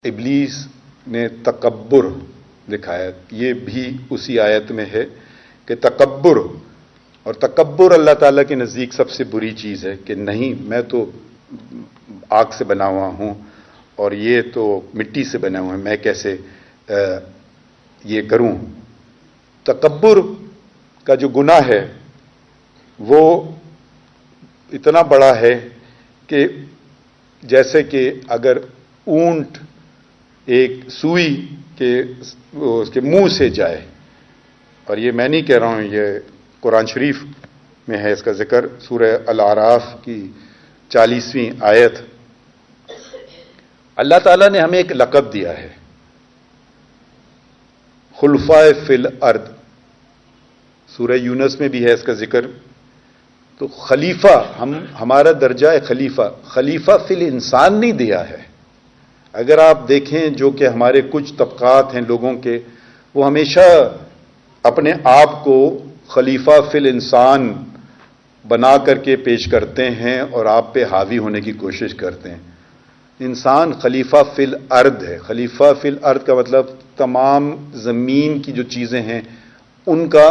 ابلیس نے تکبر دکھایا، یہ بھی اسی آیت میں ہے کہ تکبر، اور تکبر اللہ تعالیٰ کے نزدیک سب سے بری چیز ہے کہ نہیں، میں تو آگ سے بنا ہوا ہوں اور یہ تو مٹی سے بنا ہوا ہے، میں کیسے یہ کروں۔ تکبر کا جو گناہ ہے وہ اتنا بڑا ہے کہ جیسے کہ اگر اونٹ ایک سوئی کے اس کے منہ سے جائے، اور یہ میں نہیں کہہ رہا ہوں، یہ قرآن شریف میں ہے اس کا ذکر، سورہ الاعراف کی 40ویں آیت۔ اللہ تعالیٰ نے ہمیں ایک لقب دیا ہے، خلفائے فی الارض، سورہ یونس میں بھی ہے اس کا ذکر۔ تو خلیفہ، ہمارا درجہ ہے خلیفہ فی الانسان نہیں دیا ہے۔ اگر آپ دیکھیں جو کہ ہمارے کچھ طبقات ہیں لوگوں کے، وہ ہمیشہ اپنے آپ کو خلیفہ فی الانسان بنا کر کے پیش کرتے ہیں اور آپ پہ حاوی ہونے کی کوشش کرتے ہیں۔ انسان خلیفہ فی الارض ہے۔ خلیفہ فی الارض کا مطلب تمام زمین کی جو چیزیں ہیں ان کا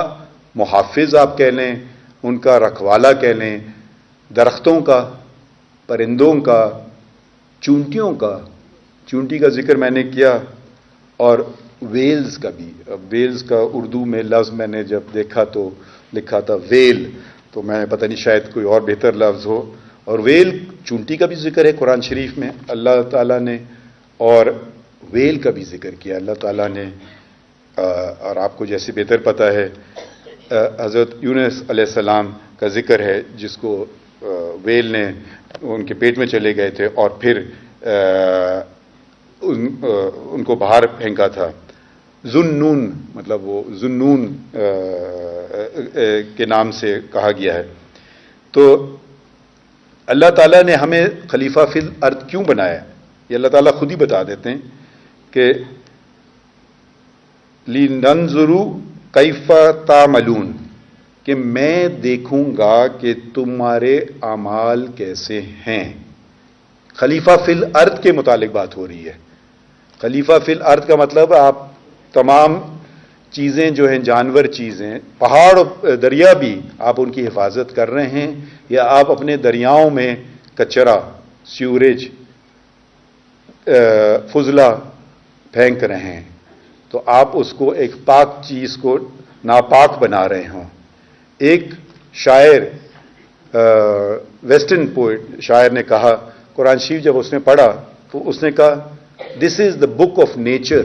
محافظ آپ کہہ لیں، ان کا رکھوالا کہہ لیں، درختوں کا، پرندوں کا، چونٹیوں کا، چونٹی کا ذکر میں نے کیا، اور ویلز کا بھی۔ ویلز کا اردو میں لفظ میں نے جب دیکھا تو لکھا تھا ویل، تو میں پتہ نہیں شاید کوئی اور بہتر لفظ ہو، اور ویل چونٹی کا بھی ذکر ہے قرآن شریف میں اللہ تعالیٰ نے، اور ویل کا بھی ذکر کیا اللہ تعالیٰ نے۔ اور آپ کو جیسے بہتر پتہ ہے حضرت یونس علیہ السلام کا ذکر ہے، جس کو ویل نے ان کے پیٹ میں چلے گئے تھے اور پھر ان کو باہر پھینکا تھا۔ ذُنُّون، مطلب وہ ذُنُّون کے نام سے کہا گیا ہے۔ تو اللہ تعالیٰ نے ہمیں خلیفہ فی الارض کیوں بنایا؟ یہ اللہ تعالیٰ خود ہی بتا دیتے ہیں کہ لِنَنظُرُ کیف تعملون، کہ میں دیکھوں گا کہ تمہارے اعمال کیسے ہیں۔ خلیفہ فی الارض کے متعلق بات ہو رہی ہے۔ خلیفہ فی الارض کا مطلب آپ تمام چیزیں جو ہیں، جانور چیزیں، پہاڑ دریا بھی، آپ ان کی حفاظت کر رہے ہیں، یا آپ اپنے دریاؤں میں کچرا، سیوریج، فضلہ پھینک رہے ہیں، تو آپ اس کو ایک پاک چیز کو ناپاک بنا رہے ہوں۔ ایک شاعر، ویسٹرن پوئٹ شاعر نے کہا، قرآن شریف جب اس نے پڑھا تو اس نے کہا دس از دا بک آف نیچر،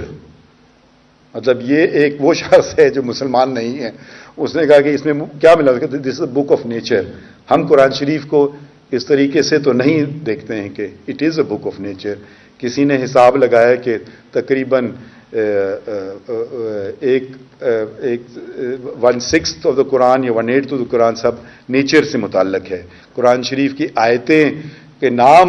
مطلب یہ ایک وہ شخص ہے جو مسلمان نہیں ہے، اس نے کہا کہ اس میں کیا ملا، دس از دا بک آف نیچر۔ ہم قرآن شریف کو اس طریقے سے تو نہیں دیکھتے ہیں کہ it is a book of nature. کسی نے حساب لگایا کہ تقریباً 1/6 آف دا قرآن یا 1/8 of the Quran sub nature سے متعلق ہے۔ قرآن شریف کی آیتیں کے نام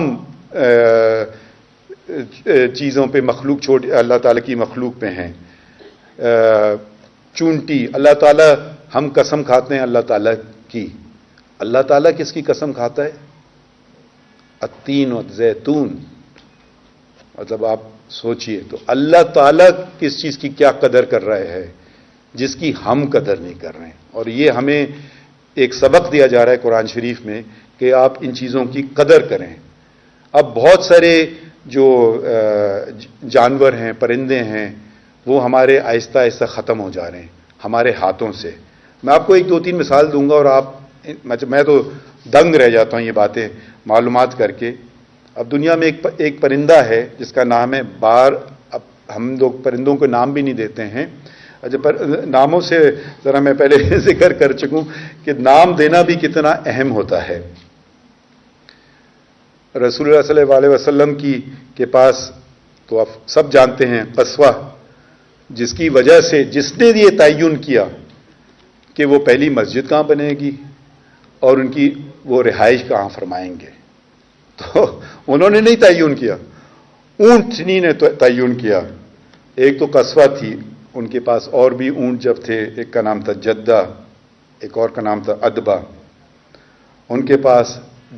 چیزوں پہ، مخلوق چھوڑ اللہ تعالیٰ کی مخلوق پہ ہیں۔ چونٹی، اللہ تعالیٰ، ہم قسم کھاتے ہیں اللہ تعالیٰ کی۔ اللہ تعالیٰ کس کی قسم کھاتا ہے؟ التین والزیتون، مطلب آپ سوچئے تو اللہ تعالیٰ کس چیز کی کیا قدر کر رہے ہیں جس کی ہم قدر نہیں کر رہے ہیں۔ اور یہ ہمیں ایک سبق دیا جا رہا ہے قرآن شریف میں کہ آپ ان چیزوں کی قدر کریں۔ اب بہت سارے جو جانور ہیں، پرندے ہیں، وہ ہمارے آہستہ آہستہ ختم ہو جا رہے ہیں ہمارے ہاتھوں سے۔ میں آپ کو 1-2-3 مثال دوں گا اور آپ، میں تو دنگ رہ جاتا ہوں یہ باتیں معلومات کر کے۔ اب دنیا میں ایک پرندہ ہے جس کا نام ہے بار، اب ہم لوگ پرندوں کو نام بھی نہیں دیتے ہیں، جب ناموں سے ذرا میں پہلے ذکر کر چکوں کہ نام دینا بھی کتنا اہم ہوتا ہے۔ رسول اللہ صلی اللہ علیہ وسلم کے پاس تو آپ سب جانتے ہیں قصوہ، جس کی وجہ سے جس نے یہ تعین کیا کہ وہ پہلی مسجد کہاں بنے گی اور ان کی وہ رہائش کہاں فرمائیں گے، تو انہوں نے نہیں تعین کیا، اونٹنی نے تعین کیا۔ ایک تو قصوہ تھی، ان کے پاس اور بھی اونٹ جب تھے، ایک کا نام تھا جدہ، ایک اور کا نام تھا ادبا۔ ان کے پاس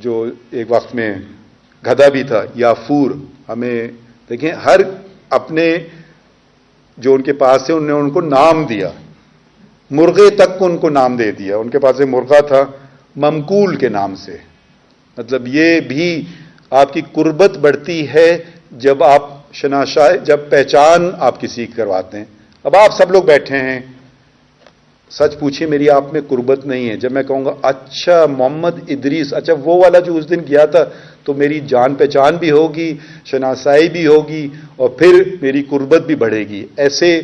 جو ایک وقت میں گدھا بھی تھا، یافور۔ ہمیں دیکھیں ہر اپنے جو ان کے پاس سے انہوں نے ان کو نام دیا، مرغے تک کو ان کو نام دے دیا. ان کے پاس ایک مرغہ تھا ممکول کے نام سے. مطلب یہ بھی آپ کی قربت بڑھتی ہے جب آپ شناسائی، جب پہچان آپ کسی کی کرواتے ہیں. اب آپ سب لوگ بیٹھے ہیں، سچ پوچھیے میری آپ میں قربت نہیں ہے. جب میں کہوں گا اچھا محمد ادریس، اچھا وہ والا جو اس دن گیا تھا، تو میری جان پہچان بھی ہوگی، شناسائی بھی ہوگی، اور پھر میری قربت بھی بڑھے گی. ایسے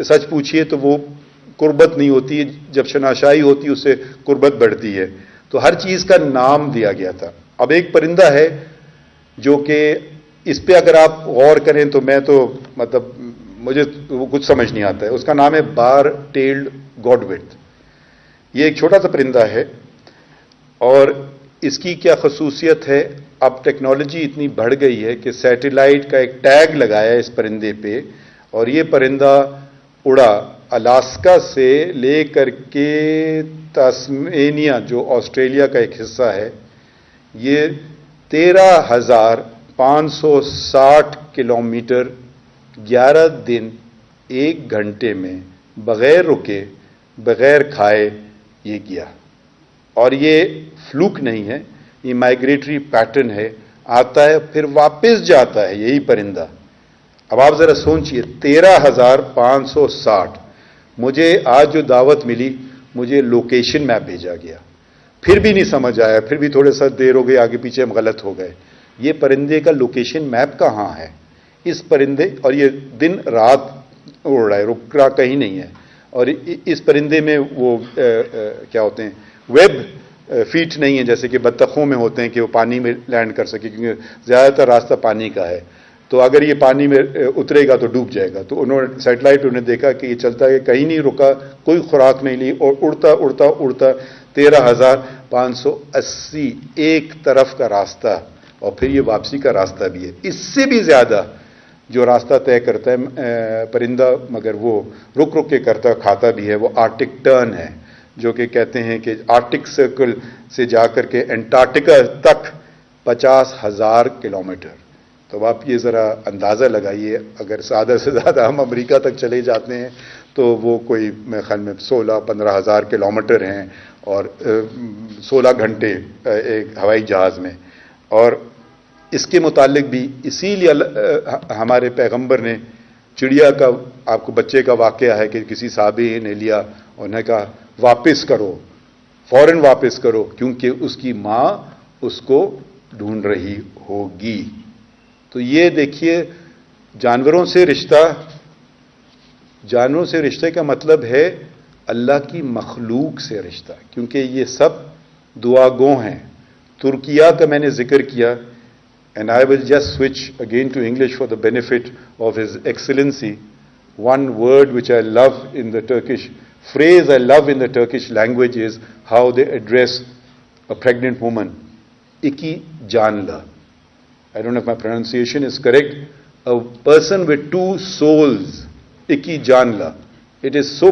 سچ پوچھیے تو وہ قربت نہیں ہوتی، جب شناسائی ہوتی اس سے قربت بڑھتی ہے. تو ہر چیز کا نام دیا گیا تھا. اب ایک پرندہ ہے جو کہ اس پہ اگر آپ غور کریں تو میں تو مطلب مجھے وہ کچھ سمجھ نہیں آتا ہے. اس کا نام ہے بار ٹیلڈ گوڈوٹ. یہ ایک چھوٹا سا پرندہ ہے، اور اس کی کیا خصوصیت ہے، اب ٹیکنالوجی اتنی بڑھ گئی ہے کہ سیٹلائٹ کا ایک ٹیگ لگایا ہے اس پرندے پہ، اور یہ پرندہ اڑا الاسکا سے لے کر کے تسمینیا جو آسٹریلیا کا ایک حصہ ہے. یہ 13,560 کلومیٹر 11 دن 1 گھنٹے میں بغیر رکے بغیر کھائے یہ کیا. اور یہ فلوک نہیں ہے، یہ مائگریٹری پیٹرن ہے. آتا ہے پھر واپس جاتا ہے یہی پرندہ. اب آپ ذرا سوچئے 13,560. مجھے آج جو دعوت ملی مجھے لوکیشن میپ بھیجا گیا، پھر بھی نہیں سمجھ آیا، پھر بھی تھوڑے سا دیر ہو گئی، آگے پیچھے ہم غلط ہو گئے. یہ پرندے کا لوکیشن میپ کہاں ہے؟ اس پرندے، اور یہ دن رات اڑ رہا ہے، رک رہا کہیں نہیں ہے. اور اس پرندے میں وہ کیا ہوتے ہیں، ویب فیٹ نہیں ہے جیسے کہ بطخوں میں ہوتے ہیں کہ وہ پانی میں لینڈ کر سکے، کیونکہ زیادہ تر راستہ پانی کا ہے. تو اگر یہ پانی میں اترے گا تو ڈوب جائے گا. تو انہوں نے سیٹلائٹ انہیں دیکھا کہ یہ چلتا ہے، کہیں نہیں رکا، کوئی خوراک نہیں لی، اور اڑتا اڑتا اڑتا 13,580 ایک طرف کا راستہ، اور پھر یہ واپسی کا راستہ بھی ہے. اس سے بھی زیادہ جو راستہ طے کرتا ہے پرندہ، مگر وہ رک رک کے کرتا کھاتا بھی ہے، وہ آرٹک ٹرن ہے، جو کہ کہتے ہیں کہ آرٹک سرکل سے جا کر کے انٹارکٹیکا تک 50,000 کلومیٹر. تو آپ یہ ذرا اندازہ لگائیے، اگر زیادہ سے زیادہ ہم امریکہ تک چلے جاتے ہیں تو وہ کوئی میرے خیال میں 16-15 ہزار کلومیٹر ہیں، اور 16 گھنٹے ایک ہوائی جہاز میں. اور اس کے متعلق بھی اسی لیے ہمارے پیغمبر نے چڑیا کا، آپ کو بچے کا واقعہ ہے کہ کسی صحابی نے لیا اور نے کہا واپس کرو، فوراً واپس کرو، کیونکہ اس کی ماں اس کو ڈھونڈ رہی ہوگی. تو یہ دیکھیے جانوروں سے رشتے کا مطلب ہے اللہ کی مخلوق سے رشتہ، کیونکہ یہ سب دعا گو ہیں. ترکیہ کا میں نے ذکر کیا، and I will just switch again to English for the benefit of His Excellency. One word which I love in the Turkish, phrase I love in the Turkish language is how they address a pregnant woman. Iki janla. I don't know if my pronunciation is correct. A person with two souls. Iki janla. It is so